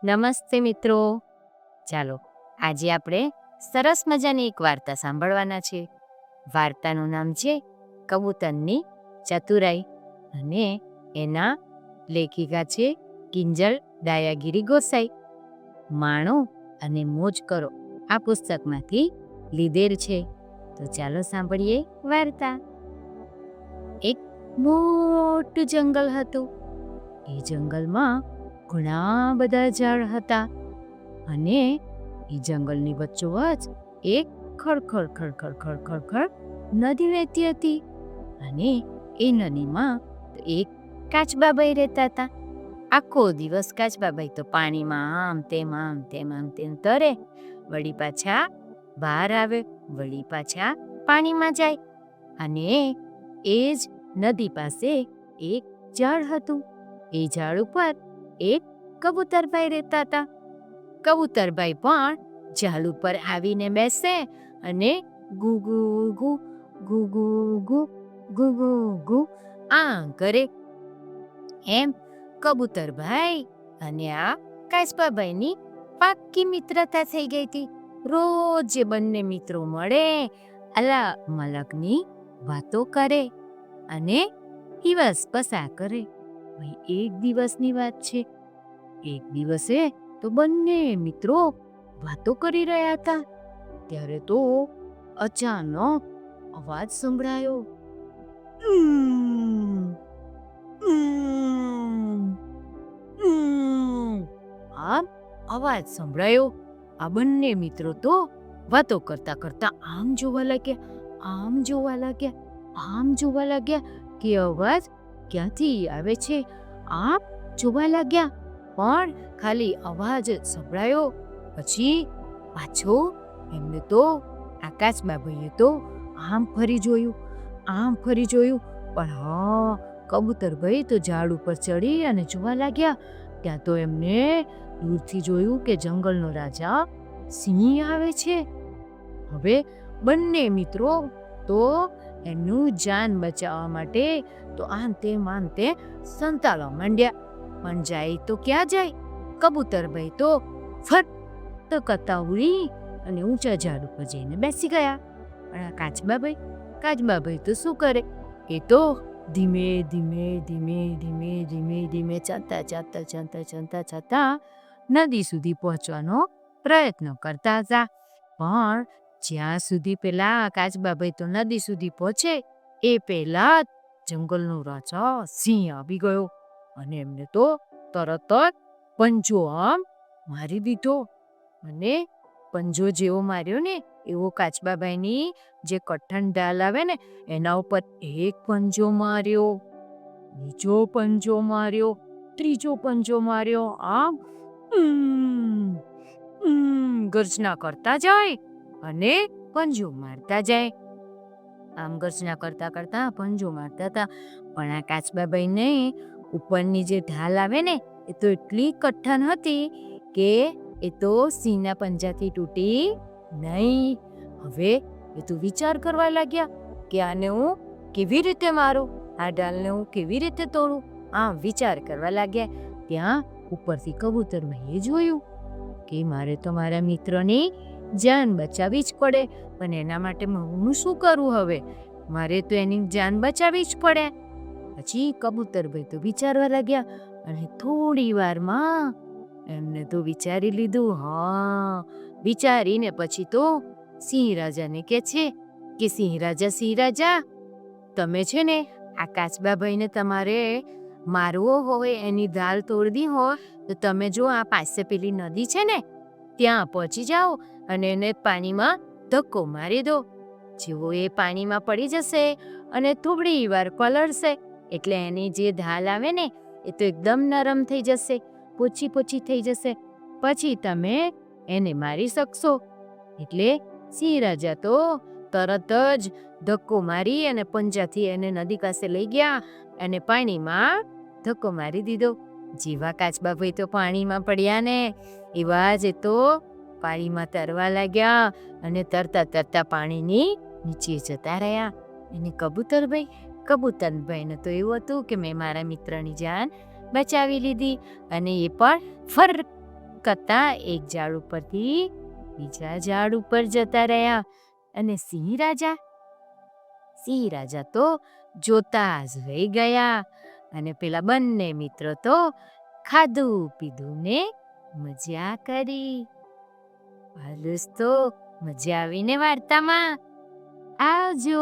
નમસ્તે મિત્રો. ચાલો આજે આપણે સરસ મજાની એક વાર્તા સાંભળવાના છે. વાર્તાનું નામ છે કબૂતરની ચતુરાઈ અને એના લેખિકા છે કિંજલ ડાયાગીરી ગોસાઈ. માણો અને મોજ કરો આ પુસ્તકમાંથી લીધેલ છે. તો ચાલો સાંભળીએ વાર્તા. એક મોટું જંગલ હતું. એ જંગલમાં ઘણા બધા ઝાડ હતા અને એ જંગલની વચ્ચોવચ એક ખડખડ ખડખડ ખડખડ ખડ નદી વહેતી હતી અને એ નદીમાં એક કાચબાબાઈ રહેતા હતા. આખો દિવસ કાચબાબાઈ તો પાણીમાં આમ તેમ તરે, વળી પાછા બહાર આવે, વળી પાછા પાણીમાં જાય. અને એ જ નદી પાસે એક ઝાડ હતું. એ ઝાડ ઉપર એક કબૂતરભાઈ રહેતા હતા. કબૂતરભાઈ પણ ઝાડ ઉપર આવીને બેસે અને ગુગુ ગુ ગુગુ ગુ ગુગુ ગુ આ કરે. એમ કબૂતરભાઈ અને આ કાચબાભાઈની પાક્કી મિત્રતા થઈ ગઈ હતી. રોજ જે બંને મિત્રો મળે, અલા મલકની વાતો કરે અને દિવસ પસાર કરે. એક દિવસની વાત છે. એક દિવસે તો બંને મિત્રો વાતો કરી રહ્યા હતા. ત્યારે તો અચાનક અવાજ સંભળાયો. આમ અવાજ સંભળાયો. આ બંને મિત્રો તો વાતો કરતા કરતા આમ જોવા લાગ્યા કે અવાજ ક્યાંથી આવે છે. આમ જોવા લાગ્યા પણ ખાલી અવાજ જ સંભળાયો. પછી પાછો એમને તો કાચબાભાઈએ તો આમ ફરી જોયું પણ કબૂતરભાઈ તો ઝાડ ઉપર ચડી અને જોવા લાગ્યા. ત્યાં તો એમને દૂરથી જોયું કે જંગલનો રાજા સિંહ આવે છે. હવે બંને મિત્રો તો એનું જાન બચાવવા માટે તો આમ તેમ સંતાડવા માંડ્યા. પણ જાય તો ક્યાં જાય? કબૂતરભાઈ તો ફટ કરતા ઉડી અને ઊંચા ઝાડ ઉપર જઈને બેસી ગયા. પણ કાચબાભાઈ તો શું કરે? એ તો ધીમે ધીમે ચાલતા નદી સુધી પહોંચવાનો પ્રયત્ન કરતા હતા. પણ જ્યાં સુધી પેલા કાચબાભાઈ તો નદી સુધી પહોંચે એ પહેલા જંગલનો રાજા સિંહ આવી ગયો અને એમને તો તરત જ પંજો આમ મારી દીધો. અને પંજો જેવો માર્યો ને એવો કાચબાભાઈની જે કઠણ ઢાલ આવે ને એના ઉપર એક પંજો માર્યો, બીજો પંજો માર્યો, ત્રીજો પંજો માર્યો. આમ ગર્જના કરતા જાય અને પંજો મારતા જાય. આમ ગર્જના કરતા કરતા પંજો મારતા હતા. પણ આ કાચબાભાઈને ઉપરની જે ઢાલ આવે ને એ તો એટલી કઠણ હતી કે એ તો સિંહના પંજાથી તૂટી નહીં. હવે એ તો વિચાર કરવા લાગ્યા કે આને હું કેવી રીતે મારું, આ ઢાલને હું કેવી રીતે તોડું. વિચાર કરવા લાગ્યા. ત્યાં ઉપરથી કબૂતરભાઈએ જોયું કે મારે તો મારા મિત્રની જાન બચાવવી જ પડે. પણ એના માટે હું શું કરું? હવે મારે તો એની જાન બચાવવી જ પડે. પછી કબૂતરભાઈ તો વિચારવા લાગ્યા અને થોડી વારમાં એમને તો વિચારી લીધું. વિચારીને પછી તો સિંહ રાજાને કહે છે કે સિંહ રાજા તમે છે ને આ કાચબાભાઈને તમારે મારવો હોય, એની ઢાલ તોડવી હોય તો તમે જો આ પાસે પેલી નદી છે ને ત્યાં પહોંચી જાઓ અને એને પાણીમાં ધક્કો મારી દો. જેવો એ પાણીમાં પડી જશે અને થોડી વાર પલળશે એટલે એની જે ઢાલ આવે ને એ તો એકદમ નરમ થઈ જશે, પોચી થઈ જશે. પછી તમે એને મારી શકશો. એટલે સિંહ રાજા તો તરત જ ધક્કો મારી અને પંજાથી એને નદી પાસે લઈ ગયા અને પાણીમાં ધક્કો મારી દીધો. જેવા કાચબાભાઈ તો પાણીમાં પડ્યા ને એવા જ તો પાણીમાં તરવા લાગ્યા અને તરતા પાણીની નીચે જતા રહ્યા. અને કબૂતરભાઈને તો એવું હતું કે મેં મારા મિત્રની જાન બચાવી લીધી અને એ પણ ફર કરતા એક ઝાડ ઉપરથી બીજા ઝાડ ઉપર જતા રહ્યા. અને સિંહ રાજા તો જોતા જ રહી ગયા. અને પેલા બંને મિત્રો તો ખાધું પીધું ને મજા કરી. દોસ્તો, મજા આવીને વાર્તામાં. આવજો.